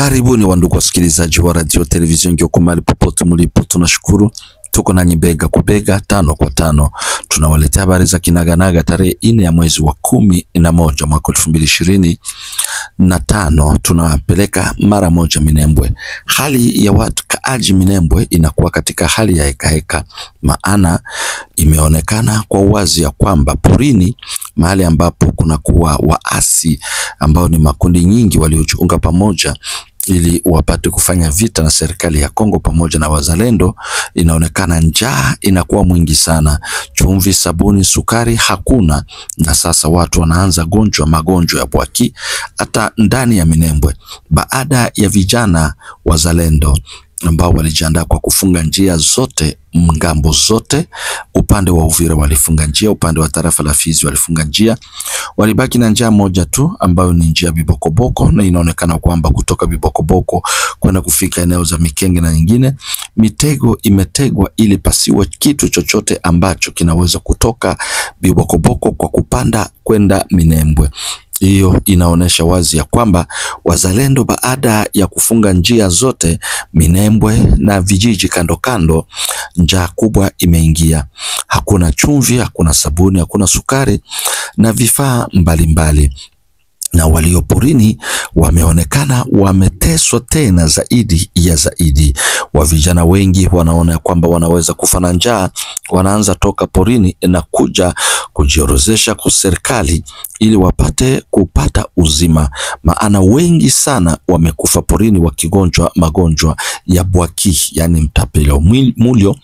Karibuni wandugu wasikilizaji wa radio television Ngyoku mahali popote mlipo, tunashukuru tuko nanyi bega kwa bega, tano kwa tano. Tunawaletea habari za kinaganaga tarehe 4 ya mwezi wa 11 mwaka 2025. Tunapeleka mara moja Minembwe. Hali ya watu kaaji Minembwe inakuwa katika hali ya heka, maana imeonekana kwa uwazi ya kwamba porini, mahali ambapo kuna kuwa waasi ambao ni makundi nyingi waliojiunga pamoja ili wapate kufanya vita na serikali ya Kongo pamoja na wazalendo, inaonekana njaa inakuwa mwingi sana. Chumvi, sabuni, sukari hakuna, na sasa watu wanaanza magonjwa ya bwaki hata ndani ya Minembwe, baada ya vijana wazalendo ambao walijiandaa kwa kufunga njia zote, ngambo zote. Upande wa Uvira walifunga njia, upande wa tarafa la Fizi walifunga njia. Walibaki na njia moja tu ambayo ni njia Bibokoboko, na inaonekana kwamba kutoka Bibokoboko kwenda kufika eneo za Mikenge na nyingine, mitego imetegwa ili pasiwe kitu chochote ambacho kinaweza kutoka Bibokoboko kwa kupanda kwenda Minembwe. Hiyo inaonesha wazi ya kwamba wazalendo baada ya kufunga njia zote Minembwe na vijiji kando kando, njaa kubwa imeingia. Hakuna chumvi, hakuna sabuni, hakuna sukari na vifaa mbalimbali. Na walioporini wameonekana wameteswa tena zaidi ya zaidi. Wa vijana wengi wanaona kwamba wanaweza kufa na njaa, wanaanza toka porini na kuja kujiorozesha kwa serikali ili wapate kupata uzima, maana wengi sana wamekufa porini wakigonjwa magonjwa ya bwaki, yani mtapelo mulio,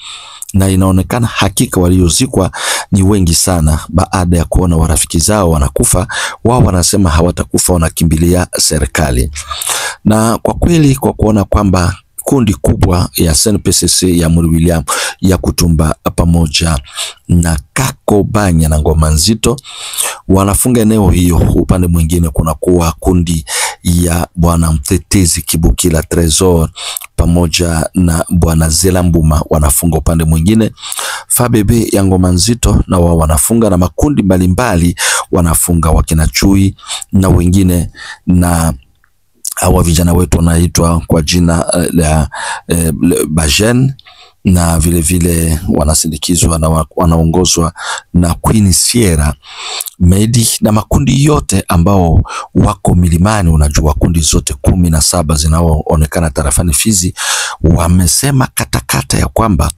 na inaonekana hakika waliozikwa ni wengi sana. Baada ya kuona warafiki zao wanakufa, wao wanasema hawatakufa, wanakimbilia serikali. Na kwa kweli, kwa kuona kwamba kundi kubwa ya SNPCC ya Muri William ya Kutumba pamoja na Kakobanya na Ngoma Nzito wanafunga eneo hiyo, upande mwingine kuna kuwa kundi ya bwana mtetezi Kibukila Tresor pamoja na bwana Zelambuma wanafunga upande mwingine. Fabebe ya Ngoma Nzito na wao wanafunga, na makundi mbalimbali wanafunga, wakina Chui na wengine, na hawa vijana wetu wanaitwa kwa jina la Bajen, na vile vile wanasindikizwa na wanaongozwa na Queen Sierra Medi na makundi yote ambao wako milimani. Unajua kundi zote 17 zinaoonekana tarafani Fizi wamesema katakata ya kwamba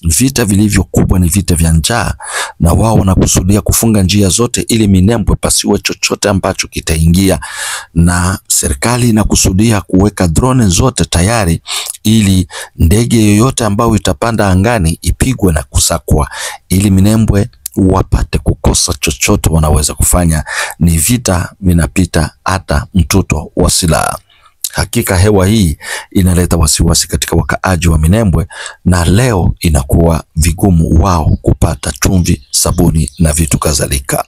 vita vilivyo kubwa ni vita vya njaa, na wao wanakusudia kufunga njia zote ili Minembwe pasiwe chochote ambacho kitaingia, na serikali inakusudia kuweka drone zote tayari ili ndege yoyote ambayo itapanda angani ipigwe na kusakwa, ili Minembwe wapate kukosa chochote wanaweza kufanya. Ni vita vinapita hata mtoto wa silaha. Hakika hewa hii inaleta wasiwasi katika wakaaji wa Minembwe, na leo inakuwa vigumu wao kupata chumvi, sabuni na vitu kadhalika.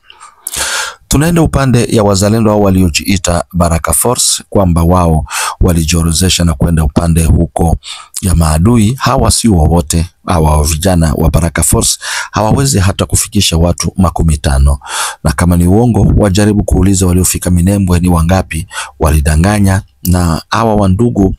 Tunaenda upande ya wazalendo hao waliojiita Baraka Force, kwamba wao walijiorozesha na kwenda upande huko ya maadui. Hawa si wote, hawa vijana wa Baraka Force hawawezi hata kufikisha watu 15, na kama ni uongo wajaribu kuuliza waliofika Minembwe ni wangapi. Walidanganya, na hawa wandugu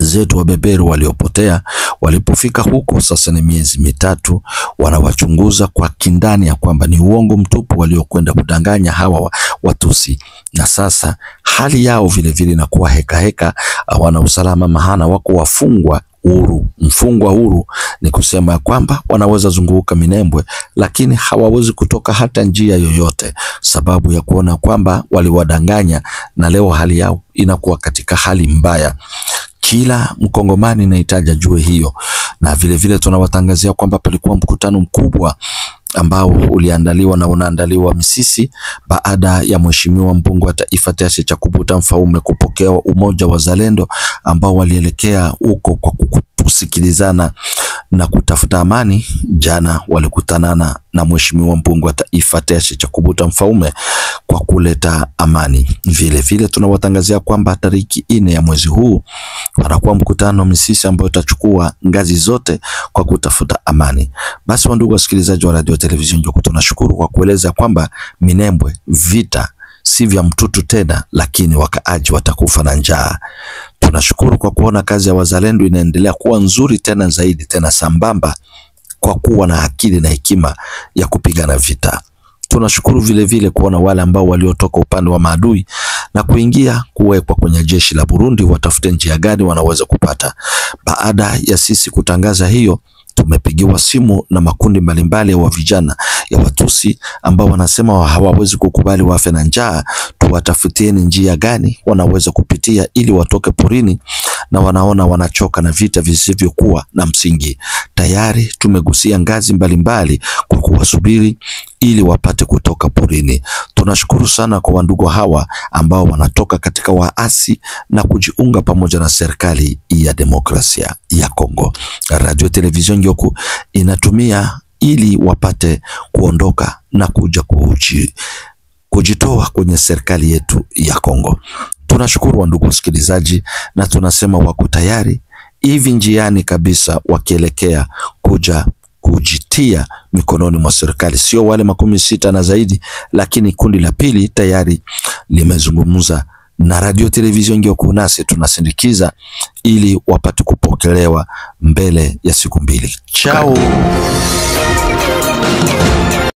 zetu wa beberu waliopotea walipofika huko, sasa ni miezi mitatu, wanawachunguza kwa kindani ya kwamba ni uongo mtupu waliokwenda kudanganya hawa Watusi. Na sasa hali yao vile vile inakuwa heka, hawana usalama, mahana wako wafungwa huru. Mfungwa huru ni kusema kwamba wanaweza zunguka Minembwe, lakini hawawezi kutoka hata njia yoyote, sababu ya kuona kwamba waliwadanganya, na leo hali yao inakuwa katika hali mbaya. Kila Mkongomani anahitaji jue hiyo. Na vile vile tunawatangazia kwamba palikuwa mkutano mkubwa ambao uliandaliwa na unaandaliwa Misisi, baada ya mheshimiwa mbunge wa taifa Tese Chakubuta Mfaume kupokea umoja wa Zalendo ambao walielekea huko kwa kusikilizana na kutafuta amani. Jana walikutanana na mheshimiwa mbunge wa taifa Tese Chakubuta Mfaume kwa kuleta amani. Vile vile tunawatangazia kwamba tariki 4 ya mwezi huu wanakuwa mkutano Misisi ambao utachukua ngazi zote kwa kutafuta amani. Basi wandugu wasikilizaji wa radio television Ngyoku, tunashukuru kwa kueleza kwamba Minembwe vita si vya mtutu tena, lakini wakaaji watakufa na njaa. Tunashukuru kwa kuona kazi ya wazalendo inaendelea kuwa nzuri tena zaidi, tena sambamba, kwa kuwa na akili na hekima ya kupigana vita. Tunashukuru vile vile kuona wale ambao waliotoka upande wa maadui na kuingia kuwekwa kwenye jeshi la Burundi watafute njia gani wanaweza kupata. Baada ya sisi kutangaza hiyo, tumepigiwa simu na makundi mbalimbali wa vijana ya Watusi ambao wanasema hawawezi kukubali wafe na njaa. Tuwatafutieni njia gani wanaweza kupitia ili watoke porini, na wanaona wanachoka na vita visivyokuwa na msingi. Tayari tumegusia ngazi mbalimbali kwa kuwasubiri ili wapate kutoka porini. Tunashukuru sana kwa wandugu hawa ambao wanatoka katika waasi na kujiunga pamoja na serikali ya demokrasia ya Kongo. Radio Television Ngyoku inatumia ili wapate kuondoka na kuja kujitoa kwenye serikali yetu ya Kongo. Tunashukuru wandugu wasikilizaji, na tunasema wako tayari hivi njiani kabisa wakielekea kuja kujitia mikononi mwa serikali. Sio wale 16 na zaidi, lakini kundi la pili tayari limezungumza na Radio Television Ngyoku, nasi tunasindikiza ili wapate kupokelewa mbele ya siku 2. Chao.